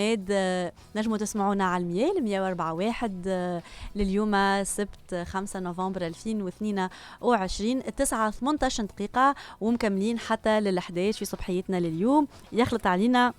نجموا تسمعونا على المياه 104.1 لليوم سبت 5 نوفمبر 2022 التسعة 18 دقيقة ومكملين حتى لل11 في صبحيتنا لليوم. يخلط علينا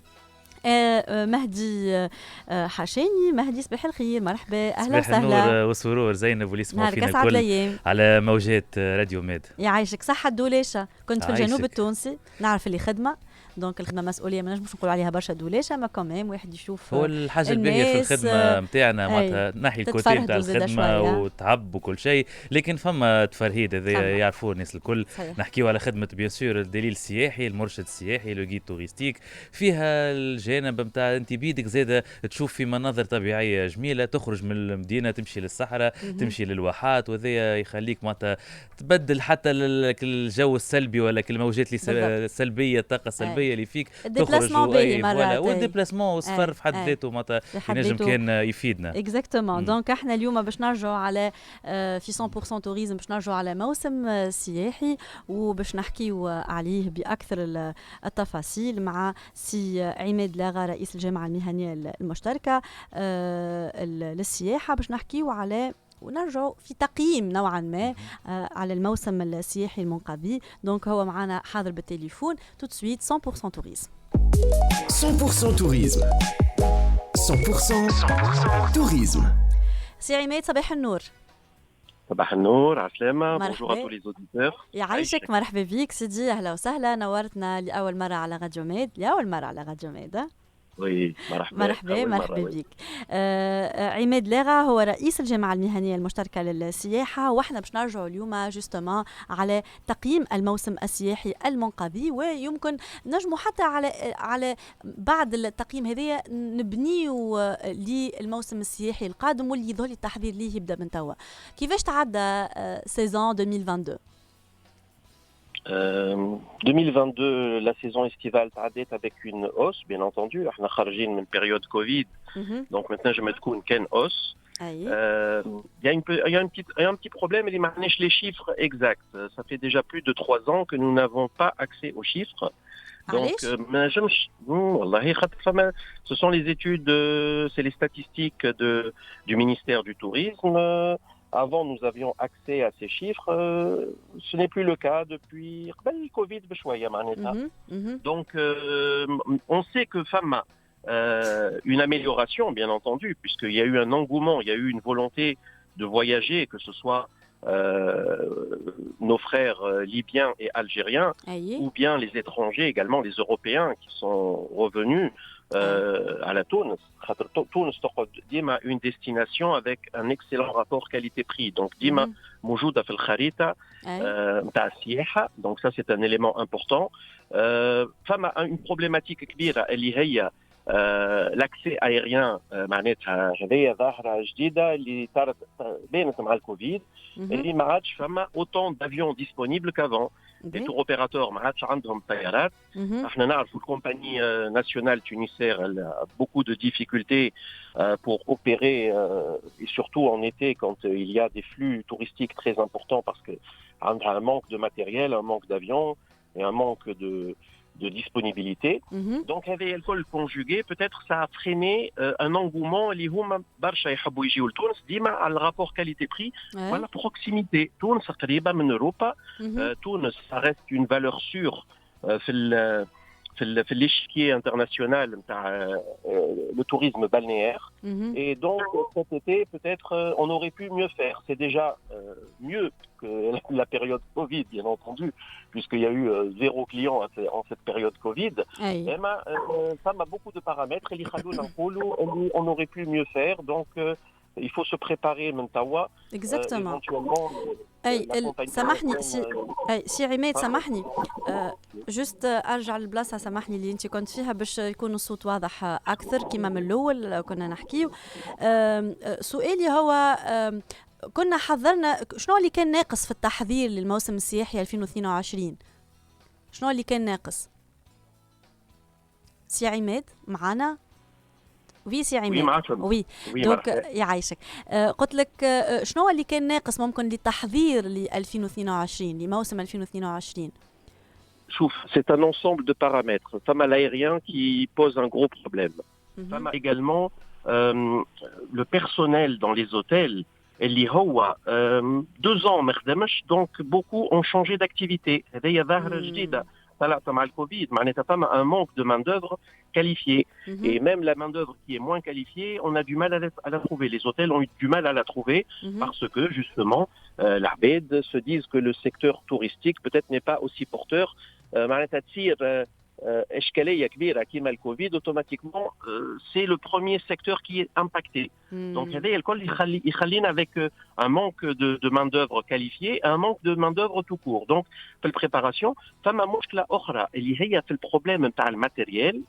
مهدي حاشاني. مهدي صباح الخير، مرحبا، اهلا وسهلا. صباح النور والسرور زينب واللي يسمعوا فينا الكل على موجات راديو ميد. يعيشك صحة دولاشة. كنت في الجنوب عايشك. التونسي، نعرف اللي خدمة دونك الخدمه مسؤوليه، ما نجمش نقول عليها برشا دولاشه، ما كمان واحد يشوف هو الحاجه الباهيه في الخدمه نتاعنا معناتها ناحي الكوتي نتاع الخدمه وتعب وكل شيء، لكن فما تفرهيد هذا يعرفوه الناس الكل. نحكيو على خدمه بيان سور الدليل السياحي، المرشد السياحي، لو جيد توريستيك، فيها الجانب نتاع انت بيدك زاده تشوف في مناظر طبيعيه جميله، تخرج من المدينه تمشي للصحراء تمشي للواحات، وهذا يخليك معناتها تبدل حتى الجو السلبي ولا الموجات السلبيه، الطاقه السلبيه اللي فيك تخرج والديبلاسمون والسفر في حد ذاته معناتها ينجم كان يفيدنا. اكزاكتومون. دونك احنا اليوم باش نرجعوا على في 100% توريزم، باش نرجعوا على موسم سياحي وباش نحكيو عليه باكثر التفاصيل مع سي عماد لاغا رئيس الجامعه المهنيه المشتركه للسياحه، باش نحكيو على ونرجعوا في تقييم نوعا ما على الموسم السياحي المنقضي. دونك هو معنا حاضر بالتليفون. tout de suite 100% tourisme. 100% tourisme. 100% tourisme. سي عماد صباح النور. صباح النور، عسلامة. بونجور ا تو لي اوديتور. يعيشك، مرحبا بيك سيدي، اهلا وسهلا، نورتنا لاول مره على راديو ميد. لاول مره على راديو ميد. وي مرحبا بك. عماد لاغا هو رئيس الجامعة المهنية المشتركة للسياحة، واحنا باش نرجعوا اليوم جوستومون على تقييم الموسم السياحي المنقضي، ويمكن نجموا حتى على بعد التقييم هذايا نبنيو للموسم السياحي القادم واللي يظهر التحضير ليه يبدا من توا. كيفاش تعدى سيزون 2022؟ 2022, la saison estivale تعدت avec une hausse, bien entendu. احنا خارجين من période Covid, donc maintenant je متكون كان hausse. Il y a un petit problème, il y a les chiffres exacts. Ça fait déjà plus de 3 ans que nous n'avons pas accès aux chiffres. Donc, ce sont les études, c'est les statistiques du ministère du Tourisme. Avant, nous avions accès à ces chiffres. Ce n'est plus le cas depuis le Covid. Donc, on sait que FAMA, une amélioration, bien entendu, puisqu'il y a eu un engouement, il y a eu une volonté de voyager, que ce soit nos frères libyens et algériens, ou bien les étrangers également, les Européens qui sont revenus à la Tunis. Tunis ديما une destination avec un excellent rapport qualité-prix. Donc ديما موجودة في الخريطة نتاع السياحة. Donc ça c'est un élément important. فما une problématique كبيرة اللي هي l'accès aérien. معناتها هذه ظاهرة جديدة اللي صارت بينت مع الكوفيد، اللي ما عادش فما autant d'avions disponibles qu'avant. Les tours opérateurs ما عادش عندهم طيارات. احنا نعرف الكومباني nationale tunisienne a beaucoup de difficultés pour opérer, et surtout en été quand il y a des flux touristiques très importants, parce que عندها un manque de matériel, un manque d'avions et un manque de disponibilité. Donc هذه الكل conjugué, peut-être ça a freiné un engouement اللي هما برشا يحبوا يجيو لتونس ديما على الرابور كاليتي-prix ولا proximité. تونس قريبة من أوروبا. تونس ça reste une valeur sûre في l'échiquier international نتاع le tourisme balnéaire. Et donc cet été peut-être on aurait pu mieux faire. C'est déjà mieux que la période Covid, bien entendu, puisqu'il y a eu 0 client en cette période Covid. Ça m'a beaucoup de paramètres. On aurait pu mieux faire. Donc il faut se préparer maintenant. Exactement. سامحني سي عماد، سامحني جست ارجع للبلاصه، سامحني اللي انت كنت فيها باش يكون الصوت واضح اكثر كما من الاول كنا نحكيو. سؤالي هو كنا حضرنا شنو اللي كان ناقص في التحضير للموسم السياحي 2022؟ شنو اللي كان ناقص؟ سي عماد معنا؟ وي سي عماد. وي دونك يعيشك. قلت لك شنو اللي كان ناقص ممكن للتحضير ل 2022 لموسم 2022؟ شوف, c'est un ensemble de paramètres. Femme à l'aérien qui pose un gros problème. également le personnel dans les hôtels. اللي هو 2 ans ما خدمش donc beaucoup ont changé d'activité. هذه ظاهرة جديدة طلعت مع الكوفيد معناتها فما un manque de main d'œuvre qualifiée et même la main d'œuvre qui est moins qualifiée on a du mal à la trouver. Les hôtels ont eu du mal à la trouver parce que justement l'Arbed se disent que le secteur touristique peut-être n'est pas aussi porteur معناتها تصير إشكالية كبيرة كيما الكوفيد automatiquement c'est le premier secteur qui est impacté. Donc هذا الكل يخلينا avec un manque de main d'œuvre qualifiée, un manque de main d'œuvre tout court. Donc في البريباراسيون فما مشكلة أخرى اللي هي في البروبلème نتاع الماتيريال.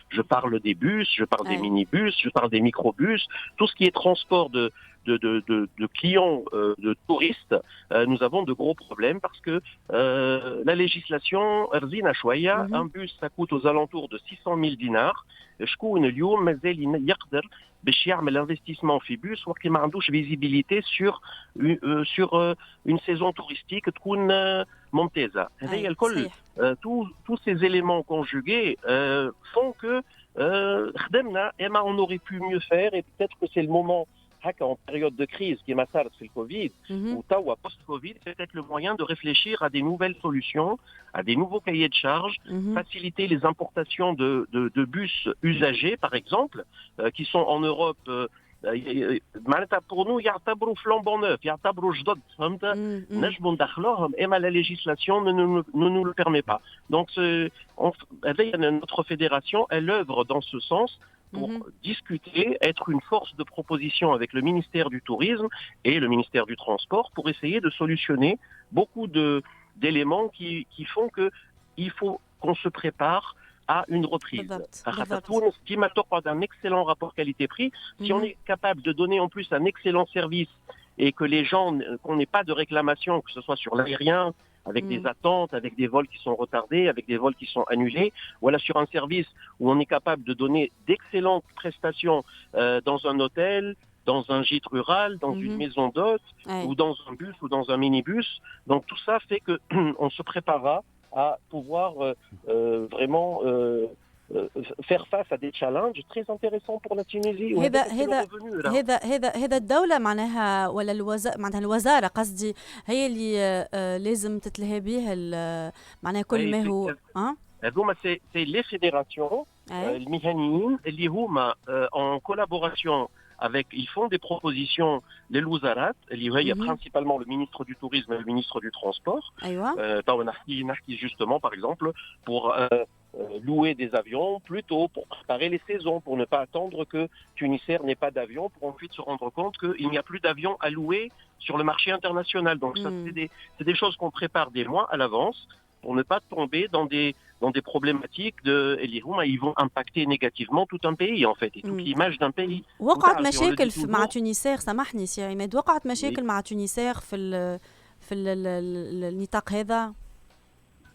Je parle des bus, je parle des minibus, je parle des microbus, tout ce qui est transport de clients, de touristes, nous avons de gros problèmes parce que la législation, un bus ça coûte aux alentours de 600 000 dinars. شكون اليوم مازال يقدر باش يعمل investissement في bus وقت ما عندوش visibilité sur une saison touristique تكون ممتازة. هذه الكل tous ces éléments conjugués font que خدمنا اما on aurait pu mieux faire et peut-être que c'est le moment en période de crise qui m'a fait le Covid ou tawa post-Covid, c'est peut-être le moyen de réfléchir à des nouvelles solutions, à des nouveaux cahiers de charges, faciliter les importations de bus usagés, par exemple, qui sont en Europe. Pour nous, يعتبروا flambant neuf, يعتبروا جدد، فهمت؟ نجموا ندخلوهم، إما la législation ne nous le permet pas. Donc, notre fédération, elle œuvre dans ce sens pour discuter, être une force de proposition avec le ministère du Tourisme et le ministère du Transport pour essayer de solutionner beaucoup d'éléments qui font qu'il faut qu'on se prépare à une reprise. Qui m'a un excellent rapport qualité-prix. Si on est capable de donner en plus un excellent service et que les gens, qu'on n'ait pas de réclamation, que ce soit sur l'aérien, avec des attentes, avec des vols qui sont retardés, avec des vols qui sont annulés, voilà, sur un service où on est capable de donner d'excellentes prestations dans un hôtel, dans un gîte rural, dans une maison d'hôtes, ou dans un bus ou dans un minibus. Donc tout ça fait que on se préparera à pouvoir vraiment faire face à des challenges très intéressants pour la Tunisie. هذا الدولة معناها ولا معناها الوزارة قصدي هي اللي لازم تتلهي به معناها كل ما هو هذوما سي لي فيديراسيون المهنيين اللي هما en collaboration avec, ils font des propositions, les Louzarat, il y a principalement le ministre du Tourisme et le ministre du Transport. Justement, par exemple, pour louer des avions plus tôt, pour préparer les saisons, pour ne pas attendre que Tunisair n'ait pas d'avion, pour ensuite se rendre compte qu'il n'y a plus d'avions à louer sur le marché international. Donc ça, c'est des choses qu'on prépare des mois à l'avance pour ne pas tomber dans des problématiques ils vont impacter négativement tout un pays en fait et toute l'image d'un pays. وقعت مشاكل مع تونسير سامحني سي عماد وقعت مشاكل مع تونسير في النطاق هذا.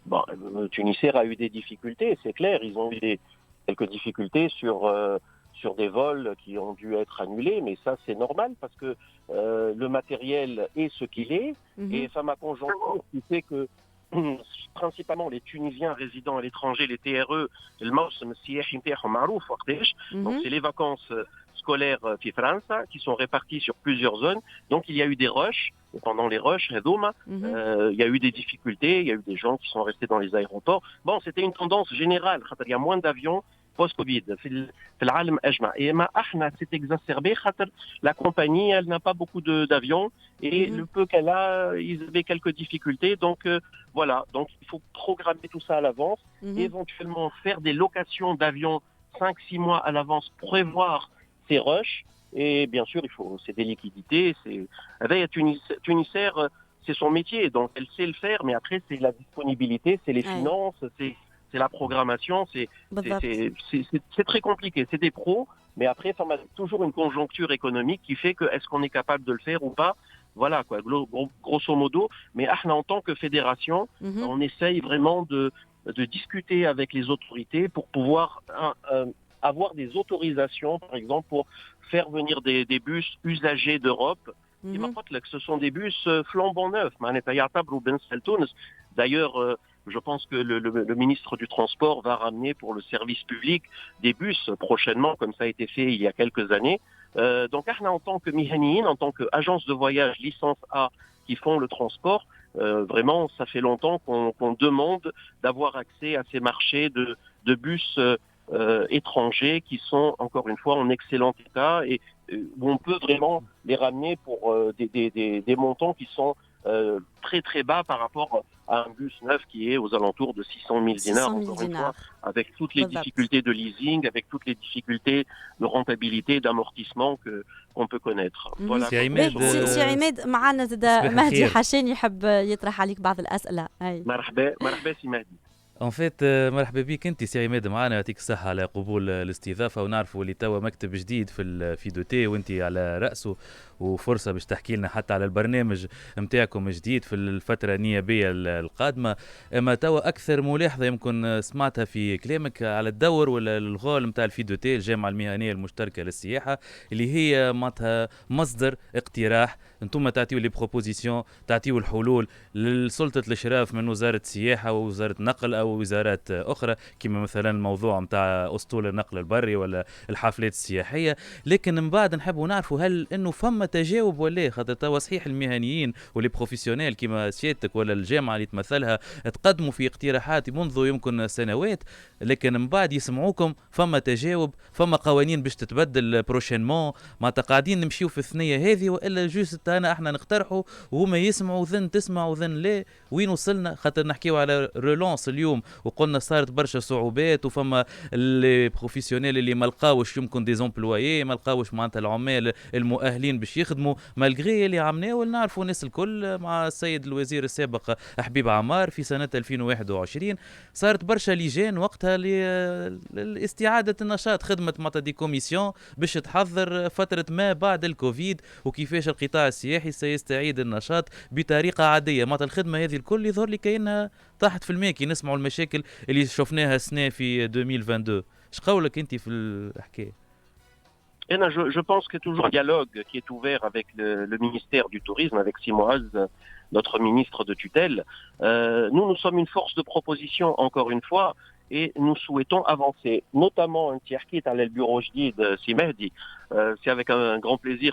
Bon, Tunisair a eu des difficultés, c'est clair, ils ont eu quelques difficultés sur des vols qui ont dû être annulés, mais ça c'est normal parce que le matériel est ce qu'il est et ça m'a conjoncture qui fait que principalement les Tunisiens résidant à l'étranger, les TRE, donc c'est les vacances scolaires في فرنسا qui sont réparties sur plusieurs zones. Donc il y a eu des rushs, et pendant les rushs, il y a eu des difficultés, il y a eu des gens qui sont restés dans les aéroports. Bon, c'était une tendance générale, il y a moins d'avions post-Covid في العالم أجمع. Et احنا c'est exacerbé la compagnie, elle n'a pas beaucoup d'avions et le peu qu'elle a, ils avaient quelques difficultés. Donc voilà, donc il faut programmer tout ça à l'avance, éventuellement faire des locations d'avions 5-6 mois à l'avance, prévoir ces rushs et bien sûr c'est des liquidités, Tunisair c'est son métier, donc elle sait le faire, mais après c'est la disponibilité, c'est les finances, c'est la programmation, c'est très compliqué, c'est des pros, mais après ça a toujours une conjoncture économique qui fait que est-ce qu'on est capable de le faire ou pas, voilà quoi, grosso modo. Mais en tant que fédération, on essaye vraiment de discuter avec les autorités pour pouvoir avoir des autorisations, par exemple pour faire venir des bus usagés d'Europe. Que ce sont des bus flambant neufs. D'ailleurs, Je pense que le ministre du Transport va ramener pour le service public des bus prochainement, comme ça a été fait il y a quelques années. Donc, en tant que Mihaniyin, en tant qu'agence de voyage licence A qui font le transport, vraiment, ça fait longtemps qu'on demande d'avoir accès à ces marchés de bus étrangers qui sont, encore une fois, en excellent état et où on peut vraiment les ramener pour des montants qui sont très très bas par rapport à un bus neuf qui est aux alentours de 600 000 dinars, encore une fois, avec toutes les difficultés de leasing, avec toutes les difficultés de rentabilité, d'amortissement qu'on peut connaître. Voilà. سي عماد معنا زاد مهدي حشاني يحب يطرح عليك بعض الأسئلة. مرحبا سي مهدي. ان فيت مرحبا بك انت سي عماد معنا، يعطيك الصحه على قبول الاستضافه، ونعرفوا اللي توا مكتب جديد في دوتي وانت على راسه، وفرصه باش تحكي لنا حتى على البرنامج نتاعكم جديد في الفتره النيابيه القادمه. اما توا اكثر ملاحظه يمكن سمعتها في كلامك على الدور ولا الغول نتاع الفيدوتي الجامعه المهنيه المشتركه للسياحه، اللي هي معناتها مصدر اقتراح، انتم تعطيوا لي بروبوزيسيون، تعطيوا الحلول لسلطه الاشراف من وزاره السياحه ووزاره النقل او وزارات اخرى، كما مثلا الموضوع نتاع اسطول النقل البري ولا الحافلات السياحيه. لكن من بعد نحبوا نعرفوا هل انه فما تجاوب ولا، خاطر توا صحيح المهنيين واللي بروفيسيونيل كما سيادتك ولا الجامعه اللي تمثلها تقدموا في اقتراحات منذ يمكن سنوات، لكن من بعد يسمعوكم فما تجاوب، فما قوانين باش تتبدل بروشينمون، ما قاعدين نمشيو في الثنيه هذه ولا جوست انا احنا نقترحوا وهما يسمعوا ذن تسمعوا ذن لا. وين وصلنا؟ خاطر نحكيو على رولانس اليوم وقلنا صارت برشا صعوبات، وفما اللي بروفيسيونيل اللي ما لقاوش يمكن دي زومبلويي، ما لقاوش معناتها العمال المؤهلين باش يخدموا، مالغري اللي عملناه ونعرفوا الناس الكل مع السيد الوزير السابق حبيب عمار في سنه 2021 صارت برشا لجان وقتها لاستعاده النشاط، خدمه معناتها دي كوميسيون باش تحضر فتره ما بعد الكوفيد وكيفاش القطاع السياحي سيستعيد النشاط بطريقه عاديه. معناتها الخدمه هذه الكل يظهر لي كأنها طاحت في الماء كي نسمعوا المشاكل اللي شفناها السنه في 2022. ايش قولك انت في الحكايه؟ Je pense que toujours un dialogue qui est ouvert avec le ministère du Tourisme, avec Simoaz, notre ministre de tutelle. Nous sommes une force de proposition, encore une fois, et nous souhaitons avancer, notamment un tiers qui est à l'aile bureau de Simehdi. C'est avec un grand plaisir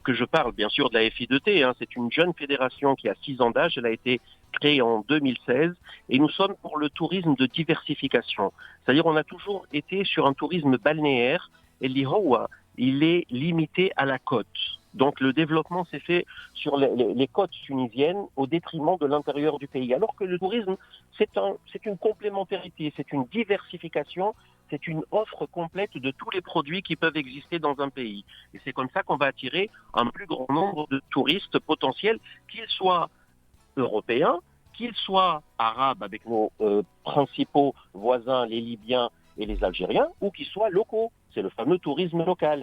que je parle, bien sûr, de la FI2T. C'est une jeune fédération qui a 6 ans d'âge. Elle a été créée en 2016 et nous sommes pour le tourisme de diversification. C'est-à-dire on a toujours été sur un tourisme balnéaire et l'Ihoua, il est limité à la côte. Donc le développement s'est fait sur les côtes tunisiennes au détriment de l'intérieur du pays. Alors que le tourisme, c'est une complémentarité, c'est une diversification, c'est une offre complète de tous les produits qui peuvent exister dans un pays. Et c'est comme ça qu'on va attirer un plus grand nombre de touristes potentiels, qu'ils soient européens, qu'ils soient arabes avec nos principaux voisins, les Libyens et les Algériens, ou qu'ils soient locaux. C'est le fameux tourisme local.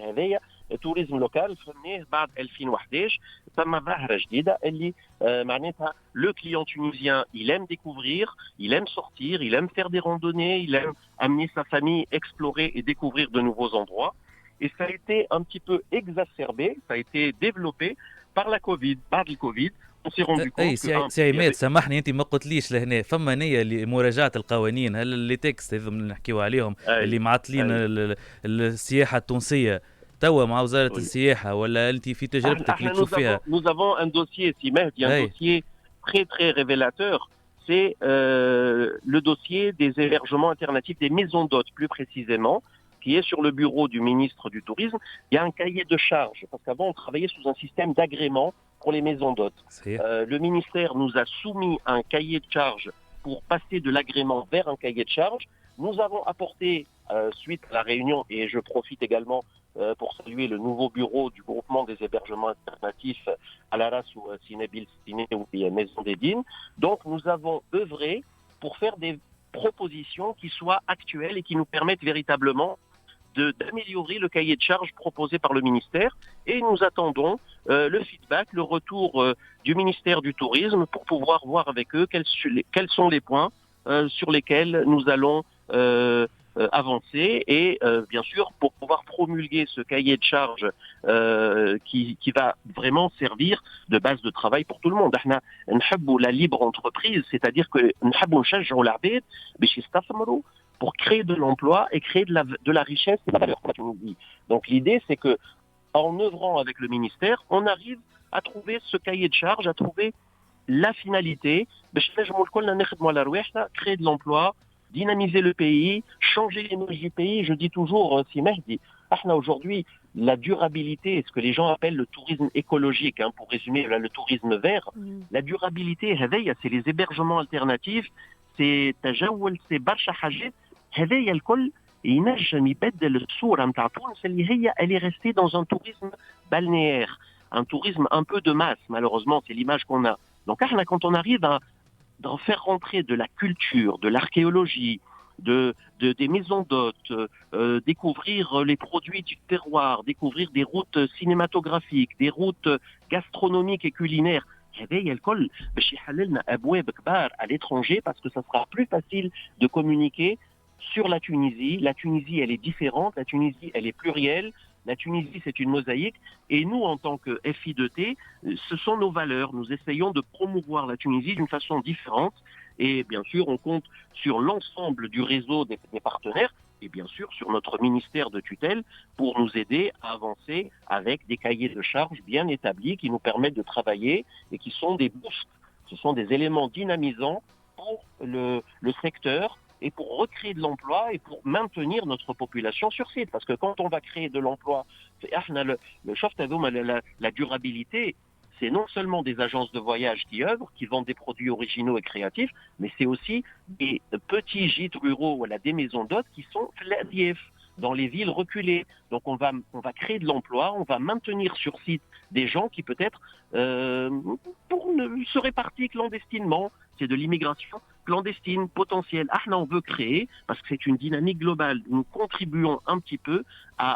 التوريزم لوكال فهمناه بعد 2011 ثم ظاهره جديده اللي معناتها le client tunisien il aime découvrir, il aime sortir, il aime faire des randonnées, il aime amener sa famille explorer et découvrir de nouveaux endroits. Et ça a été un petit peu exacerbé, ça a été développé par la Covid, بعد الكوفيد. اي سي عماد سامحني انت ما قلتليش لهنا فما نيه لمراجعه القوانين، هل اللي تكست هذو نحكيو عليهم اللي معطلين السياحه التونسيه توا مع وزاره السياحه ولا انت في تجربتك اللي تشوف فيها؟ Nous avons un dossier un dossier très très révélateur, c'est le dossier des hébergements alternatifs, des maisons d'hôtes plus précisément, qui est sur le bureau du ministre du Tourisme. Il y a un cahier de charges, parce qu'avant on travaillait sous un système d'agrément pour les maisons d'hôtes. Le ministère nous a soumis un cahier de charges pour passer de l'agrément vers un cahier de charges. Nous avons apporté, suite à la réunion, et je profite également pour saluer le nouveau bureau du groupement des hébergements alternatifs à l'Aras ou Sinébil Siné ou Maison des Dînes. Donc nous avons œuvré pour faire des propositions qui soient actuelles et qui nous permettent véritablement d'améliorer le cahier de charges proposé par le ministère. Et nous attendons le feedback, le retour du ministère du Tourisme pour pouvoir voir avec eux quels sont les points sur lesquels nous allons avancer et bien sûr pour pouvoir promulguer ce cahier de charge qui va vraiment servir de base de travail pour tout le monde. احنا نحبوا la libre entreprise, c'est-à-dire que نحبوا نشجعوا العباد باش يستثمروا pour créer de l'emploi et créer de la richesse et de la valeur. Donc l'idée c'est que en œuvrant avec le ministère, on arrive à trouver ce cahier de charge, à trouver la finalité, créer de l'emploi, dynamiser le pays, changer l'image du pays. Je dis toujours, si Mehdi, aujourd'hui, la durabilité, ce que les gens appellent le tourisme écologique, pour résumer le tourisme vert, la durabilité, c'est les hébergements alternatifs, c'est تجول, c'est برشا حاجات, هذايا الكل ينجم يبدل الصورة متاع تونس اللي هي elle est restée dans un tourisme balnéaire, un tourisme un peu de masse, malheureusement, c'est l'image qu'on a. Donc quand on arrive à faire rentrer de la culture, de l'archéologie, des maisons d'hôtes, découvrir les produits du terroir, découvrir des routes cinématographiques, des routes gastronomiques et culinaires, à l'étranger, parce que ça sera plus facile de communiquer sur la Tunisie. La Tunisie, elle est différente, la Tunisie, elle est plurielle. La Tunisie, c'est une mosaïque. Et nous, en tant que FI2T, ce sont nos valeurs. Nous essayons de promouvoir la Tunisie d'une façon différente. Et bien sûr, on compte sur l'ensemble du réseau des partenaires et bien sûr sur notre ministère de tutelle pour nous aider à avancer avec des cahiers de charges bien établis qui nous permettent de travailler et qui sont des boosts. Ce sont des éléments dynamisants pour le secteur et pour recréer de l'emploi et pour maintenir notre population sur site. Parce que quand on va créer de l'emploi, la durabilité, c'est non seulement des agences de voyage qui œuvrent, qui vendent des produits originaux et créatifs, mais c'est aussi des petits gîtes ruraux, des maisons d'hôtes qui sont dans les villes reculées. Donc on va créer de l'emploi, on va maintenir sur site des gens qui peut-être seraient partis clandestinement. C'est de l'immigration clandestine, potentielle. On veut créer, parce que c'est une dynamique globale. Nous contribuons un petit peu à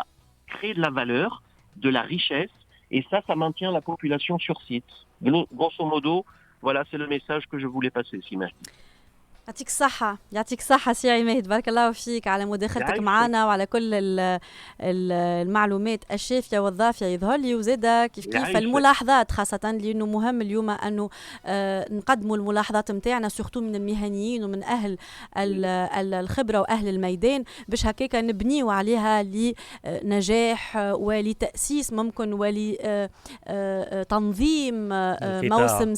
créer de la valeur, de la richesse, et ça maintient la population sur site. Grosso modo, voilà, c'est le message que je voulais passer, Simon. يعطيك الصحة يعطيك الصحة سي عماد، بارك الله فيك على مداخلتك معنا وعلى كل المعلومات الشافية والضافية يظهر لي، وزادة كيف الملاحظات، خاصة لأنه مهم اليوم أنه نقدموا الملاحظات متاعنا سورتو من المهنيين ومن أهل الخبرة وأهل الميدان، باش هكاك نبنيو عليها لنجاح ولتأسيس ممكن ولتنظيم موسم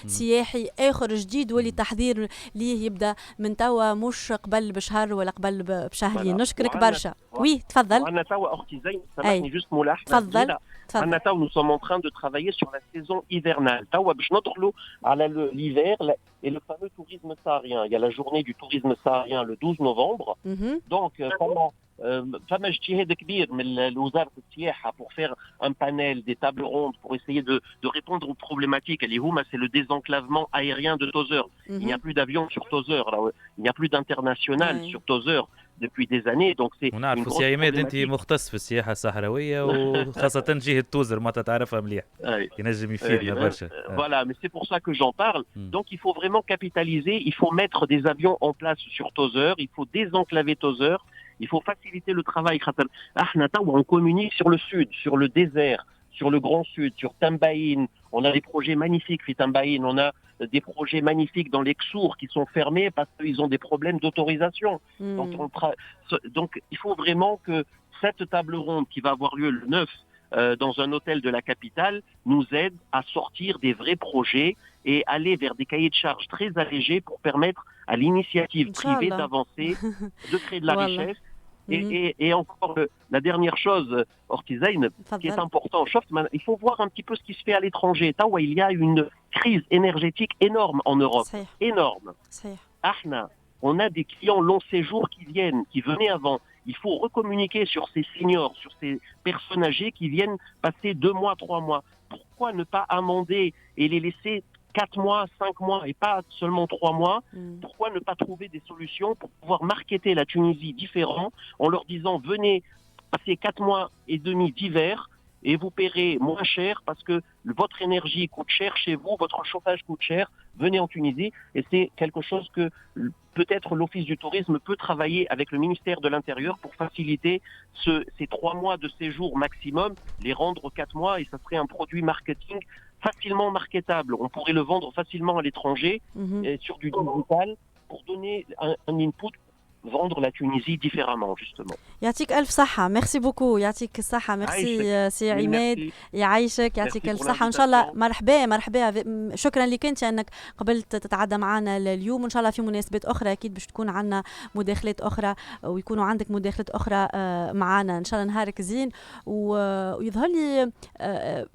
سياحي آخر جديد ولتحضير ليه يبدا من توا مش قبل بشهر ولا قبل بشهرين. نشكرك برشا. وي تفضل. أنا توا أختي زين سامحني جوست ملاحظة. تفضل. أنا توا nous sommes en train de travailler sur la saison hivernale. توا باش ندخلوا على l'hiver et le fameux tourisme saharien. Il y a la journée du tourisme saharien le 12 novembre. Donc pendant فما اجتهاد كبير من وزارة السياحة pour faire un panel, des tables rondes pour essayer de répondre aux problématiques. اللي هما c'est le désenclavement aérien de Tozeur. Il n'y a plus d'avions sur Tozeur, il n'y a plus d'international sur Tozeur depuis des années, donc c'est une grosse problématique. انت مختص في السياحة الصحراوية وخاصة جهة توزر ما تعرفها مليح. ينجم يفيدنا برشا. Voilà, mais c'est pour ça que j'en parle. Donc il faut vraiment capitaliser, il faut mettre des avions en place sur Tozeur, il faut désenclaver Tozeur. Il faut faciliter le travail. On communique sur le sud, sur le désert, sur le Grand Sud, sur Tambaïn. On a des projets magnifiques, Tambaïn. On a des projets magnifiques dans les Ksours qui sont fermés parce qu'ils ont des problèmes d'autorisation. Donc, il faut vraiment que cette table ronde qui va avoir lieu le 9 dans un hôtel de la capitale nous aide à sortir des vrais projets et aller vers des cahiers de charges très allégés pour permettre à l'initiative privée d'avancer, de créer de la richesse. Et encore la dernière chose, Ortizaïn, qui est important, il faut voir un petit peu ce qui se fait à l'étranger. Il y a une crise énergétique énorme en Europe. Énorme. On a des clients long séjour qui viennent, qui venaient avant. Il faut recommuniquer sur ces seniors, sur ces personnes âgées qui viennent passer 2 mois, 3 mois. Pourquoi ne pas amender et les laisser 4 mois, 5 mois et pas seulement 3 mois? Pourquoi ne pas trouver des solutions pour pouvoir marketer la Tunisie différent en leur disant venez passer 4 mois et demi d'hiver et vous paierez moins cher parce que votre énergie coûte cher chez vous, votre chauffage coûte cher. Venez en Tunisie et c'est quelque chose que peut-être l'Office du tourisme peut travailler avec le ministère de l'Intérieur pour faciliter ces 3 mois de séjour maximum, les rendre 4 mois et ça serait un produit marketing facilement marketable. On pourrait le vendre facilement à l'étranger et sur du digital pour donner un input, vendre la Tunisie différemment justement. يعطيك ألف صحة. ميرسي بوكو. يعطيك الصحة. ميرسي سي عماد. يعيشك. يعطيك ألف صحة. إن شاء الله مرحبا. شكرا لك أنت أنك قبلت تتعدى معنا اليوم، وإن شاء الله في مناسبات أخرى أكيد باش تكون عنا مداخلات أخرى ويكونوا عندك مداخلات أخرى معنا. إن شاء الله نهارك زين. ويظهر لي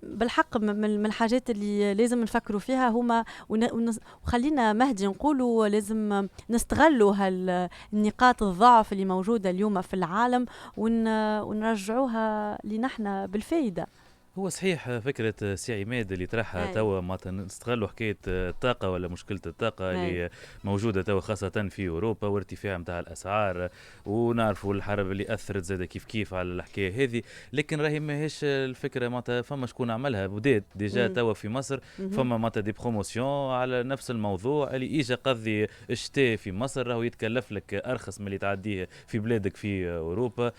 بالحق من الحاجات اللي لازم نفكروا فيها هما، وخلينا مهدي نقولوا لازم نستغلوا نقاط الضعف اللي موجودة اليوم في العالم ونرجعوها لنحن بالفايدة. هو صحيح فكرة سي عماد اللي طرحها توا معناتها نستغلوا حكاية الطاقة ولا مشكلة الطاقة اللي موجودة توا خاصة في أوروبا وارتفاع متاع الأسعار، ونعرفوا الحرب اللي أثرت زادة كيف على الحكاية هذه. لكن راهي ماهيش الفكرة معناتها فما شكون عملها بدات ديجا توا في مصر، فما معناتها دي بروموسيون على نفس الموضوع اللي إجا قضي الشتاء في مصر راهو يتكلف لك أرخص من اللي تعديه في بلادك في أوروبا.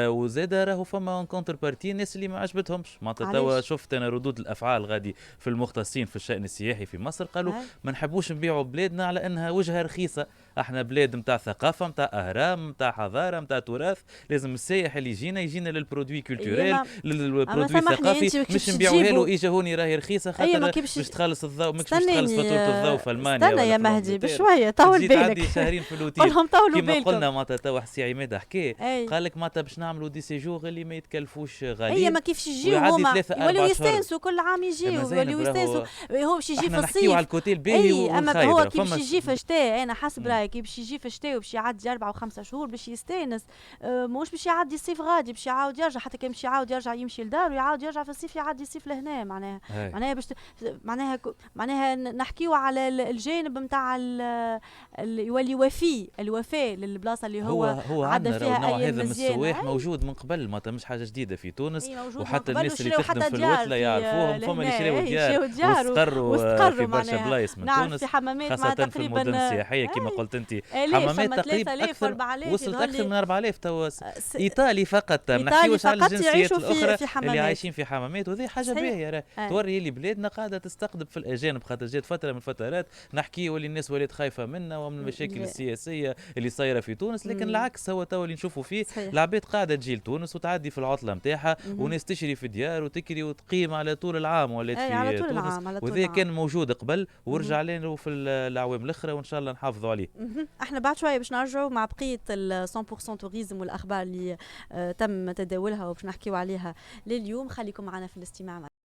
وزادة راهو فما كونتر بارتي الناس اللي ما عجبتهمش معناتها توا شفت انا ردود الافعال غادي في المختصين في الشأن السياحي في مصر قالوا ما نحبوش نبيعوا بلادنا على انها وجهه رخيصه، احنا بلاد نتاع ثقافه نتاع اهرام نتاع حضاره نتاع تراث، لازم السائح اللي يجينا للبرودوي كولتوريل للبرودوي الثقافي، مش نبيعوها له اجا هوني راهي رخيصه خاطر باش تخلص الضوء ماكش باش تخلص فاتوره الضوء في المانيا. استنى يا مهدي بشويه طول بالك، عندي شهرين في الاوتيل كما قلنا معناتها توا سي عماد حكى قال لك معناتها باش نعملوا دي سيجور اللي ما يتكلفوش غاليين. هي ما كيفش يجيو هما ولاو يستانسوا كل عام يجيو ولاو يستانسوا. هو باش يجي في الصيف على الكوتي الباهي اما هو كي باش يجي في الشتاء، انا حسب رايي كي باش يجي في الشتاء وباش يعدي 4 و5 شهور باش يستانس، مش باش يعدي الصيف غادي باش يعاود يرجع، حتى كان باش يعاود يرجع يمشي لدار ويعاود يرجع في الصيف يعدي الصيف لهنا. معناها باش معناها نحكيو على الجانب نتاع يولي الوفاء للبلاصه اللي هو عدى فيها اي هذا من السواح موجود من قبل، معناتها مش حاجه جديده في تونس، وحتى الناس اللي تخدم في الوتله يعرفوهم، فما اللي شراو ديار واستقروا في برشا بلايص من تونس، في حمامات خاصه في المدن السياحيه كما قلت انت. حمامات تقريبا اكثر وصلت اكثر من 4000 توا. ايطالي فقط، ما نحكيوش على الجنسيات الاخرى اللي عايشين في حمامات، وهذه حاجه باهيه توري اللي بلادنا قاعده تستقطب في الاجانب، خاطر جات فتره من الفترات نحكي واللي الناس ولات خايفه منا ومن المشاكل السياسيه اللي صايره في تونس، لكن العكس هو توا اللي نشوفوا فيه العباد قاعده تجي لتونس وتعدي في العطله نتاعها، وناس تشري في ديار وتكري وتقيم على طول العام ولات في تونس، وذا كان موجود قبل ورجع لنا في الاعوام الاخرى، وان شاء الله نحافظوا عليه. احنا بعد شويه باش نرجعوا مع بقيه ال 100% توريزم والاخبار اللي تم تداولها وباش نحكيوا عليها لليوم. خليكم معنا في الاستماع.